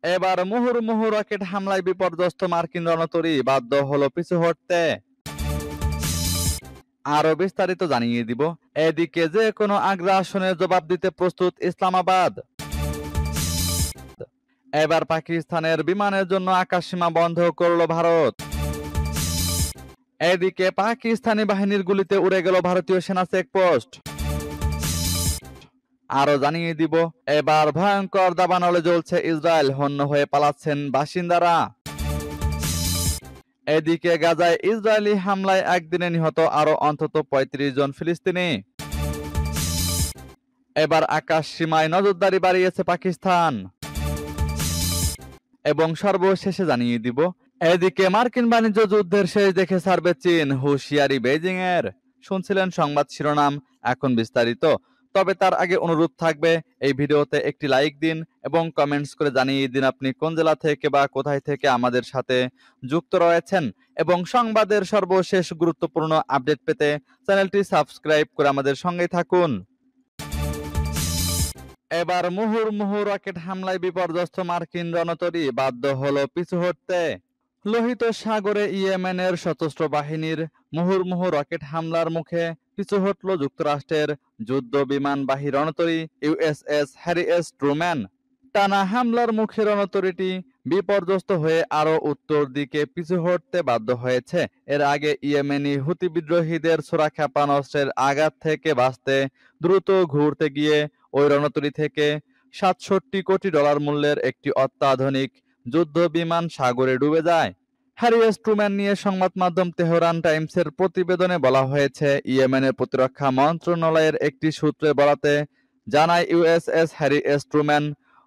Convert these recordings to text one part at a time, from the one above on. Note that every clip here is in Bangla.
এবার মুহুর্মুহু রকেট হামলায় বিপর্যস্ত মার্কিন রণতরী, বাধ্য হলো পিছু হটতে। আরো বিস্তারিত জানিয়ে দিব। এদিকে যে কোনো আগ্রাসনের জবাব দিতে প্রস্তুত ইসলামাবাদ। এবার পাকিস্তানের বিমানের জন্য আকাশসীমা বন্ধ করল ভারত। এদিকে পাকিস্তানি বাহিনীর গুলিতে উড়ে গেল ভারতীয় সেনা চেকপোস্ট। আরো জানিয়ে দিব, এবার ভয়ঙ্কর দাবানলে জ্বলছে ইসরায়েল, হন্য হয়ে পালাচ্ছেন বাসিন্দারা। এদিকে গাজায় ইসরায়েলি হামলায় একদিনে নিহত আরো অন্তত ৩৫ জন ফিলিস্তিনি। এবার আকাশ সীমায় নজরদারি বাড়িয়েছে পাকিস্তান। এবং সর্বশেষে জানিয়ে দিব, এদিকে মার্কিন বাণিজ্য যুদ্ধের শেষ দেখে ছাড়বে চীন, হুঁশিয়ারি বেইজিং এর। শুনছিলেন সংবাদ শিরোনাম, এখন বিস্তারিত। তবে তার আগে অনুরোধ থাকবে, এই ভিডিওতে একটি লাইক দিন এবং কমেন্টস করে জানিয়ে দিন আপনি কোন জেলা থেকে বা কোথায় থেকে আমাদের সাথে যুক্ত রয়েছেন। এবং সংবাদের সর্বশেষ গুরুত্বপূর্ণ আপডেট পেতে চ্যানেলটি সাবস্ক্রাইব করে আমাদের সঙ্গেই থাকুন। এবার মুহুর্মুহু রকেট হামলায় বিপর্যস্ত মার্কিন রণতরী, বাধ্য হলো পিছু হটতে। লোহিত সাগরে ইয়েমেনের সশস্ত্র বাহিনীর মুহুর্মুহু রকেট হামলার মুখে পিছু হটল যুক্তরাষ্ট্রের যুদ্ধ বিমানবাহী রণতরী ইউএসএস হ্যারি এস ট্রুম্যান। টানা হামলার মুখে রণতরীটি বিপর্যস্ত হয়ে আরো উত্তর দিকে পিছু হটতে বাধ্য হয়েছে। এর আগে ইয়েমেনি হুতি বিদ্রোহীদের ছোড়া ক্ষেপণাস্ত্রের আঘাত থেকে বাঁচতে দ্রুত ঘুরতে গিয়ে ওই রণতরী থেকে $৬৭ কোটি মূল্যের একটি অত্যাধুনিক যুদ্ধ বিমান সাগরে ডুবে যায়। হ্যারি এস ট্রুম্যান নিয়ে সংবাদ মাধ্যম তেহরান টাইমসের প্রতিবেদনে বলা হয়েছে, ইয়েমেনের প্রতিরক্ষা মন্ত্রণালয়ের একটি সূত্রে বরাতে জানায়, ইউএসএস হ্যারি এস ট্রুম্যান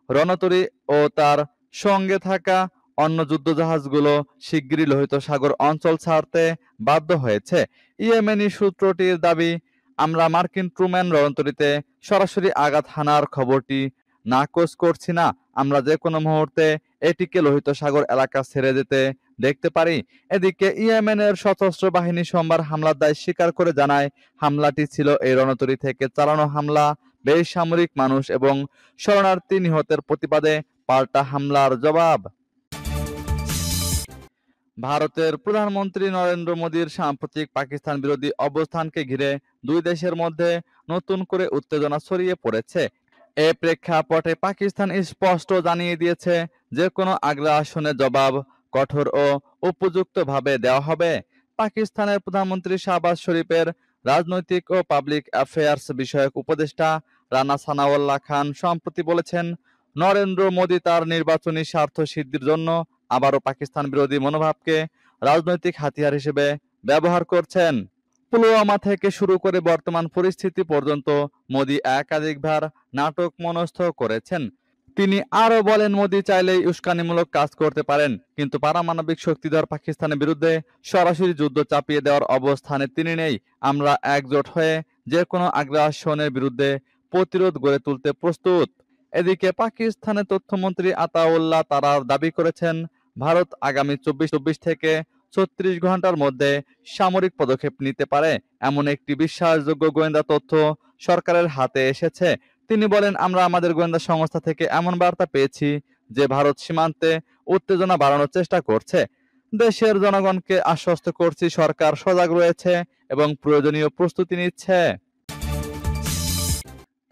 রণতরী ও তার সঙ্গে থাকা অন্য যুদ্ধজাহাজগুলো শিগগিরই লোহিত সাগর অঞ্চল ছাড়তে বাধ্য হয়েছে। ইয়েমেনি সূত্রটির দাবি, আমরা মার্কিন ট্রুম্যান রণতরীতে সরাসরি আঘাত হানার খবরটি নাকচ করছি না। আমরা যে কোনো মুহূর্তে এটিকে লোহিত সাগর এলাকা ছেড়ে যেতে দেখতে পারি। এদিকে ইয়েমেনের সশস্ত্র বাহিনী সোমবার হামলার দায় স্বীকার করে জানায়, হামলাটি ছিল এই রণতরী থেকে চালানো হামলা, বেসামরিক মানুষ এবং শরণার্থী নিহতের প্রতিবাদে পাল্টা হামলার জবাব। ভারতের প্রধানমন্ত্রী নরেন্দ্র মোদীর সাম্প্রতিক পাকিস্তান বিরোধী অবস্থানকে ঘিরে দুই দেশের মধ্যে নতুন করে উত্তেজনা ছড়িয়ে পড়েছে। এ প্রেক্ষাপটে পাকিস্তান স্পষ্ট জানিয়ে দিয়েছে, যে কোনো আগ্রাসনের জবাব কঠোর ও উপযুক্তভাবে দেওয়া হবে। পাকিস্তানের প্রধানমন্ত্রী শাহবাজ শরীফের রাজনৈতিক ও পাবলিক অ্যাফেয়ার্স বিষয়ক উপদেষ্টা রানা সানাউল্লাহ খান সম্প্রতি বলেছেন, নরেন্দ্র মোদী তার নির্বাচনী স্বার্থ সিদ্ধির জন্য আবারও পাকিস্তান বিরোধী মনোভাবকে রাজনৈতিক হাতিয়ার হিসেবে ব্যবহার করছেন। পুলওয়ামা থেকে শুরু করে বর্তমান পরিস্থিতি পর্যন্ত মোদী একাধিকবার নাটক মনস্থ করেছেন। তিনি আরো বলেন, মোদী চাইলেই উস্কানিমূলক কাজ করতে পারেন, কিন্তু পারমাণবিক শক্তিধর পাকিস্তানের বিরুদ্ধে সরাসরি যুদ্ধ চাপিয়ে দেওয়ার অবস্থানে তিনি নেই। আমরা একজোট হয়ে যে কোনো আগ্রাসনের বিরুদ্ধে প্রতিরোধ গড়ে তুলতে প্রস্তুত। এদিকে পাকিস্তানের তথ্যমন্ত্রী আতাউল্লাহ তারার দাবি করেছেন, ভারত আগামী ২৪ থেকে ৩৬ ঘন্টার মধ্যে সামরিক পদক্ষেপ নিতে পারে এমন একটি বিশ্বাসযোগ্য গোয়েন্দা তথ্য সরকারের হাতে এসেছে। তিনি বলেন, আমরা আমাদের গোয়েন্দা সংস্থা থেকে এমন বার্তা পেয়েছি যে ভারত সীমান্তে উত্তেজনা বাড়ানোর চেষ্টা করছে। দেশের জনগণকে আশ্বস্ত করছি, সরকার সজাগ রয়েছে এবং প্রয়োজনীয় প্রস্তুতি নিচ্ছে।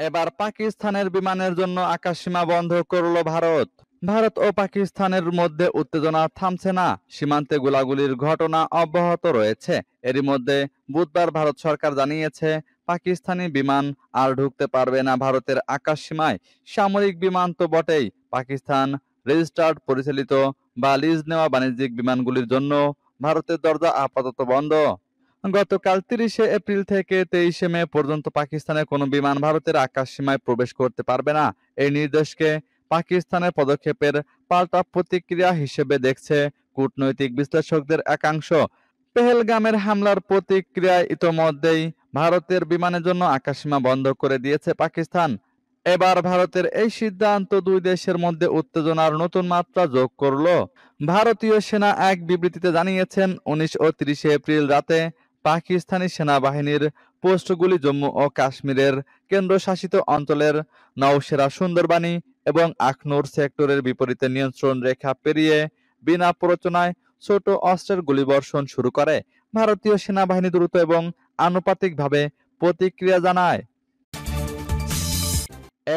এবার পাকিস্তানের বিমানের জন্য আকাশসীমা বন্ধ করল ভারত। ভারত ও পাকিস্তানের মধ্যে উত্তেজনা থামছে না, সীমান্তে গোলাগুলির ঘটনা অব্যাহত রয়েছে। এরই মধ্যে বুধবার ভারত সরকার জানিয়েছে, পাকিস্তানি বিমান আর ঢুকতে পারবে না ভারতের আকাশসীমায়। সামরিক বিমান তো বটেই, পাকিস্তান রেজিস্টার্ড পরিচালিত বা লিজ নেওয়া বাণিজ্যিক বিমানগুলির জন্য ভারতের দরজা আপাতত বন্ধ। গতকাল ৩০ এপ্রিল থেকে ২৩ মে পর্যন্ত পাকিস্তানের কোনো বিমান ভারতের আকাশসীমায় প্রবেশ করতে পারবে না। এই নির্দেশকে পাকিস্তানের পদক্ষেপের পাল্টা প্রতিক্রিয়া হিসেবে দেখছে কূটনৈতিক বিশ্লেষকদের একাংশ। পেহেলগামের হামলার প্রতিক্রিয়ায় ইতোমধ্যেই ভারতের বিমানের জন্য আকাশসীমা বন্ধ করে দিয়েছে পাকিস্তান। এবার ভারতের এই সিদ্ধান্ত দুই দেশের মধ্যে উত্তেজনার নতুন মাত্রা যোগ করল। ভারতীয় সেনা এক বিবৃতিতে জানিয়েছেন, ১৯ ও ৩০ এপ্রিল রাতে পাকিস্তানি সেনাবাহিনীর পোস্টগুলি জম্মু ও কাশ্মীরের কেন্দ্রশাসিত অঞ্চলের নওশেরা, সুন্দরবানি এবং আখনুর সেক্টরের বিপরীতে নিয়ন্ত্রণ রেখা পেরিয়ে বিনা প্ররোচনায় ছোট অস্ত্রের গুলিবর্ষণ শুরু করে। ভারতীয় সেনাবাহিনী দ্রুত এবং আনুপাতিকভাবে প্রতিক্রিয়া জানায়।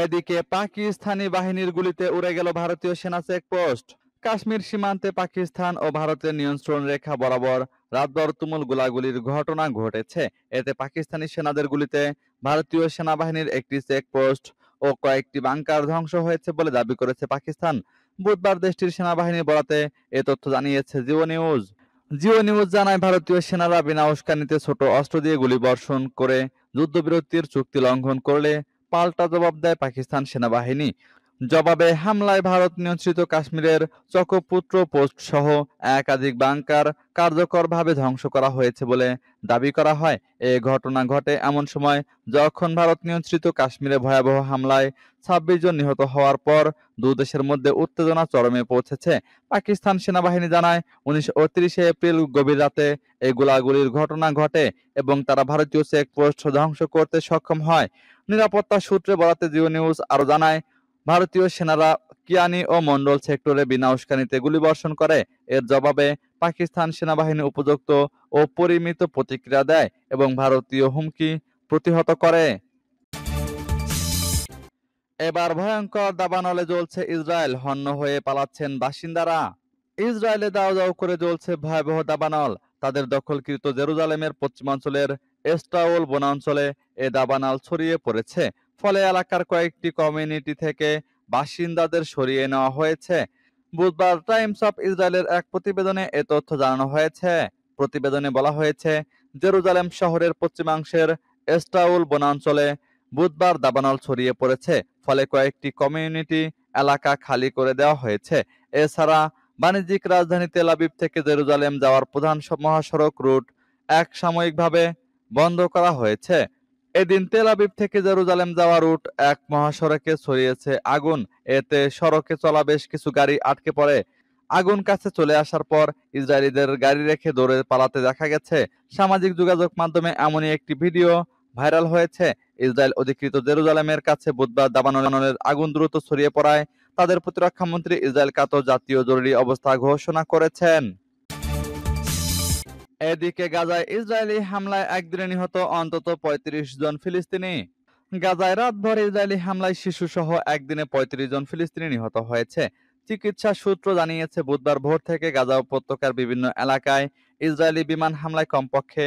এদিকে পাকিস্তানি বাহিনীর গুলিতে উড়ে গেল ভারতীয় সেনা চেকপোস্ট। কাশ্মীর সীমান্তে পাকিস্তান ও ভারতের নিয়ন্ত্রণ রেখা বরাবর রাতভর তুমুল গোলাগুলির ঘটনা ঘটেছে। এতে পাকিস্তানি সেনাদের গুলিতে ভারতীয় সেনাবাহিনীর একটি চেকপোস্ট ও কয়েকটি বাংকার ধ্বংস হয়েছে বলে দাবি করেছে পাকিস্তান। বুধবার দেশটির সেনাবাহিনীর বরাতে এ তথ্য জানিয়েছে জিও নিউজ। জিও নিউজ জানায়, ভারতীয় সেনারা বিনা উস্কানিতে ছোট অস্ত্র দিয়ে গুলিবর্ষণ করে যুদ্ধবিরতির চুক্তি লঙ্ঘন করলে পাল্টা জবাব দেয় পাকিস্তান সেনাবাহিনী। জবাবে হামলায় ভারত নিয়ন্ত্রিত কাশ্মীরের চকপুত্র পোস্ট সহ একাধিক বাংকার কার্যকরভাবে ধ্বংস করা হয়েছে বলে দাবি করা হয়। এ ঘটনা ঘটে এমন সময় যখন ভারত নিয়ন্ত্রিত কাশ্মীরে ভয়াবহ হামলায় 26 জন নিহত হওয়ার পর দুই দেশের মধ্যে উত্তেজনা চরমে পৌঁছেছে। পাকিস্তান সেনাবাহিনী জানায়, 29 এপ্রিল গভীর রাতে এই গোলাগুলির ঘটনা ঘটে এবং তারা ভারতীয় চেকপোস্ট ধ্বংস করতে সক্ষম হয়। নিরাপত্তা সূত্রে বরাতে জিও নিউজ আরো জানায়, ভারতীয় সেনারা কিয়ানি ও মন্ডল সেক্টরে বিনা উস্কানিতে গুলিবর্ষণ করে। এর জবাবে পাকিস্তান সেনাবাহিনী উপযুক্ত ও পরিমিত প্রতিক্রিয়া দেয় এবং ভারতীয় হুমকি প্রতিহত করে। এবার ভয়ঙ্কর দাবানলে জ্বলছে ইসরায়েল, হন্য হয়ে পালাচ্ছেন বাসিন্দারা। ইসরায়েলে দাও দাও করে জ্বলছে ভয়াবহ দাবানল। তাদের দখলকৃত জেরুজালেমের পশ্চিমাঞ্চলের এস্টাওল বনাঞ্চলে এ দাবানল ছড়িয়ে পড়েছে। ফলে এলাকার কয়েকটি কমিউনিটি থেকে বাসিন্দাদের সরিয়ে নেওয়া হয়েছে। বুধবার টাইমস অফ ইসরায়েলের এক প্রতিবেদনে এ তথ্য জানানো হয়েছে। প্রতিবেদনে বলা হয়েছে, জেরুজালেম শহরের পশ্চিমাংশের এস্টাউল বনাঞ্চলে বুধবার দাবানল ছড়িয়ে পড়েছে। ফলে কয়েকটি কমিউনিটি এলাকা খালি করে দেওয়া হয়েছে। এছাড়া বাণিজ্যিক রাজধানী তেল আবিব থেকে জেরুজালেম যাওয়ার প্রধান মহাসড়ক রুট সাময়িকভাবে বন্ধ করা হয়েছে। এদিন তেল আবিব থেকে জেরুজালেম যাওয়া রুট এক মহাসড়কে ছড়িয়েছে আগুন। এতে সড়কে চলা বেশ কিছু গাড়ি আটকে পড়ে। আগুন কাছে চলে আসার পর ইসরায়েলিদের গাড়ি রেখে দৌড়ে পালাতে দেখা গেছে। সামাজিক যোগাযোগ মাধ্যমে এমনই একটি ভিডিও ভাইরাল হয়েছে। ইসরায়েল অধিকৃত জেরুজালেমের কাছে বুধবার দাবানলের আগুন দ্রুত ছড়িয়ে পড়ায় তাদের প্রতিরক্ষা মন্ত্রী ইসরায়েল কাতো জাতীয় জরুরি অবস্থা ঘোষণা করেছেন। এদিকে গাজায় ইসরায়েলি হামলায় একদিনে নিহত অন্তত 35 জন ফিলিস্তিনি। গাজায় রাতভর ইসরায়েলি হামলায় শিশুসহ একদিনে 35 জন ফিলিস্তিনি নিহত হয়েছে। চিকিৎসা সূত্র জানিয়েছে, বুধবার ভোর থেকে গাজা উপত্যকার বিভিন্ন এলাকায় ইসরায়েলি বিমান হামলায় কমপক্ষে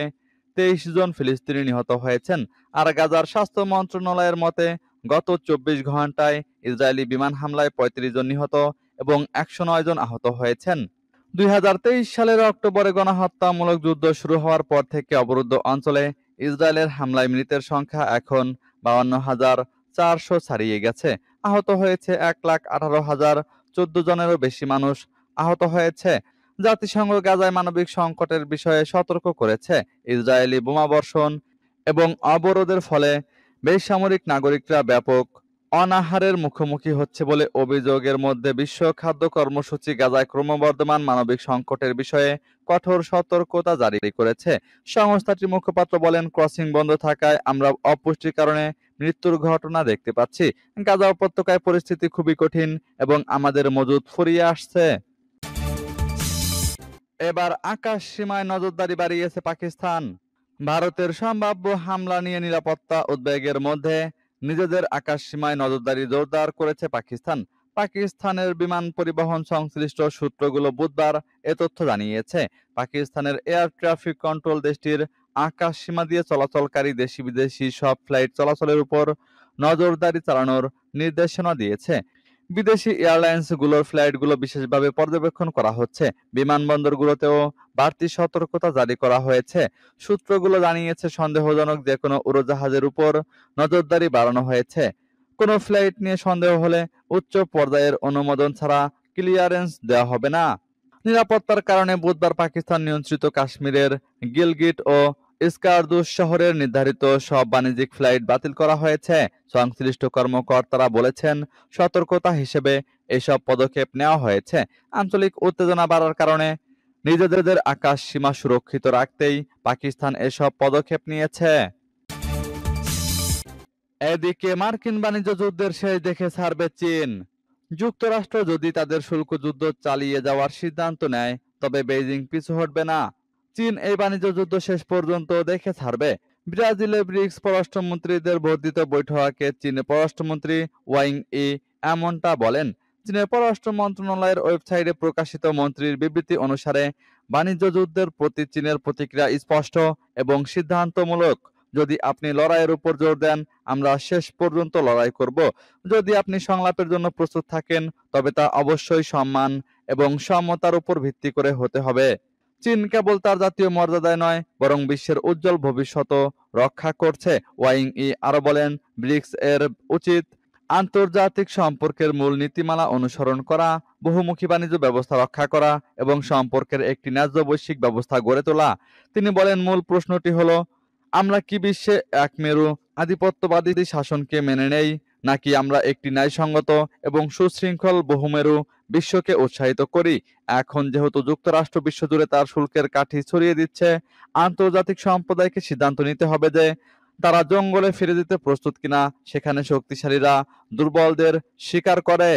23 জন ফিলিস্তিনি নিহত হয়েছেন। আর গাজার স্বাস্থ্য মন্ত্রণালয়ের মতে গত 24 ঘন্টায় ইসরায়েলি বিমান হামলায় 35 জন নিহত এবং 109 জন আহত হয়েছেন। 2023 সালের অক্টোবরে গণহত্যামূলক যুদ্ধ শুরু হওয়ার পর থেকে অবরুদ্ধ অঞ্চলে ইসরায়েলের হামলায় মৃতের সংখ্যা এখন 52,400 ছাড়িয়ে গেছে। আহত হয়েছে 1,18,014 জনেরও বেশি মানুষ আহত হয়েছে। জাতিসংঘ গাজায় মানবিক সংকটের বিষয়ে সতর্ক করেছে। ইসরায়েলি বোমাবর্ষণ এবং অবরোধের ফলে বেসামরিক নাগরিকরা ব্যাপক অনাহারের মুখোমুখি হচ্ছে বলে অভিযোগের মধ্যে বিশ্ব খাদ্য কর্মসূচি গাজায় ক্রমবর্ধমান মানবিক সংকটের বিষয়ে কঠোর সতর্কতা জারি করেছে। সংস্থাটির মুখপাত্র বলেন, ক্রসিং বন্ধ থাকায় আমরা অপুষ্টির কারণে মৃত্যুর ঘটনা দেখতে পাচ্ছি। গাজা উপত্যকায় পরিস্থিতি খুবই কঠিন এবং আমাদের মজুদ ফুরিয়ে আসছে। এবার আকাশ সীমায় নজরদারি বাড়িয়েছে পাকিস্তান। ভারতের সম্ভাব্য হামলা নিয়ে নিরাপত্তা উদ্বেগের মধ্যে নিজেদের আকাশ সীমায় নজরদারি জোরদার করেছে পাকিস্তান। পাকিস্তানের বিমান পরিবহন সংশ্লিষ্ট সূত্রগুলো বুধবার এ তথ্য জানিয়েছে। পাকিস্তানের এয়ার ট্রাফিক কন্ট্রোল দেশটির আকাশ সীমা দিয়ে চলাচলকারী দেশি বিদেশি সব ফ্লাইট চলাচলের উপর নজরদারি চালানোর নির্দেশনা দিয়েছে। বিদেশি এয়ারলাইন্সগুলোর ফ্লাইটগুলো বিশেষভাবে পর্যবেক্ষণ করা হচ্ছে। বিমানবন্দরগুলোতেও বাড়তি সতর্কতা জারি করা হয়েছে। সূত্রগুলো জানিয়েছে, সন্দেহজনক যে কোনো উড়োজাহাজের উপর নজরদারি বাড়ানো হয়েছে। কোনো ফ্লাইট নিয়ে সন্দেহ হলে উচ্চ পর্যায়ের অনুমোদন ছাড়া ক্লিয়ারেন্স দেওয়া হবে না। নিরাপত্তার কারণে বুধবার পাকিস্তান নিয়ন্ত্রিত কাশ্মীরের গিলগিট ও স্কারদুস শহরের নির্ধারিত সব বাণিজ্যিক ফ্লাইট বাতিল করা হয়েছে। সংশ্লিষ্ট কর্মকর্তারা বলেছেন, সতর্কতা হিসেবে এসব পদক্ষেপ নেওয়া হয়েছে। আঞ্চলিক উত্তেজনা বাড়ার কারণে নিজেদের আকাশ সীমা সুরক্ষিত রাখতেই পাকিস্তান এসব পদক্ষেপ নিয়েছে। এদিকে মার্কিন বাণিজ্য যুদ্ধের শেষ দেখে ছাড়বে চীন। যুক্তরাষ্ট্র যদি তাদের শুল্ক যুদ্ধ চালিয়ে যাওয়ার সিদ্ধান্ত নেয়, তবে বেইজিং পিছু হটবে না। চীন এই বাণিজ্য যুদ্ধ শেষ পর্যন্ত দেখে ছাড়বে। ব্রাজিলে ব্রিক্স পররাষ্ট্রমন্ত্রীদের বর্ধিত বৈঠকে চীনের পররাষ্ট্রমন্ত্রী ওয়াং ই এমনটা বলেন। চীনের পররাষ্ট্র মন্ত্রণালয়ের ওয়েবসাইটে প্রকাশিত মন্ত্রীর বিবৃতি অনুসারে বাণিজ্য যুদ্ধের প্রতি চীনের প্রতিক্রিয়া স্পষ্ট এবং সিদ্ধান্তমূলক। যদি আপনি লড়াইয়ের উপর জোর দেন, আমরা শেষ পর্যন্ত লড়াই করব। যদি আপনি সংলাপের জন্য প্রস্তুত থাকেন, তবে তা অবশ্যই সম্মান এবং সমতার উপর ভিত্তি করে হতে হবে। চীন কেবল তার জাতীয় মর্যাদায় নয়, বরং বিশ্বের উজ্জ্বল ভবিষ্যতও রক্ষা করছে। ওয়াং ই আরো বলেন, ব্রিক্স এর উচিত আন্তর্জাতিক সম্পর্কের মূল নীতিমালা অনুসরণ করা, বহুমুখী বাণিজ্য ব্যবস্থা রক্ষা করা এবং সম্পর্কের একটি ন্যায্য বৈশ্বিক ব্যবস্থা গড়ে তোলা। তিনি বলেন, মূল প্রশ্নটি হলো, আমরা কি বিশ্বে একমেরু আধিপত্যবাদী শাসনকে মেনে নেই, নাকি আমরা একটি ন্যায়সঙ্গত এবং সুশৃঙ্খল বহুমেরু বিশ্বকে উৎসাহিত করি? এখন যেহেতু যুক্তরাষ্ট্র বিশ্বজুড়ে তার শুল্কের কাঠি ছড়িয়ে দিচ্ছে, আন্তর্জাতিক সম্প্রদায়কে সিদ্ধান্ত নিতে হবে যে তারা জঙ্গলে ফিরে যেতে প্রস্তুত কিনা, সেখানে শক্তিশালীরা দুর্বলদের স্বীকার করে।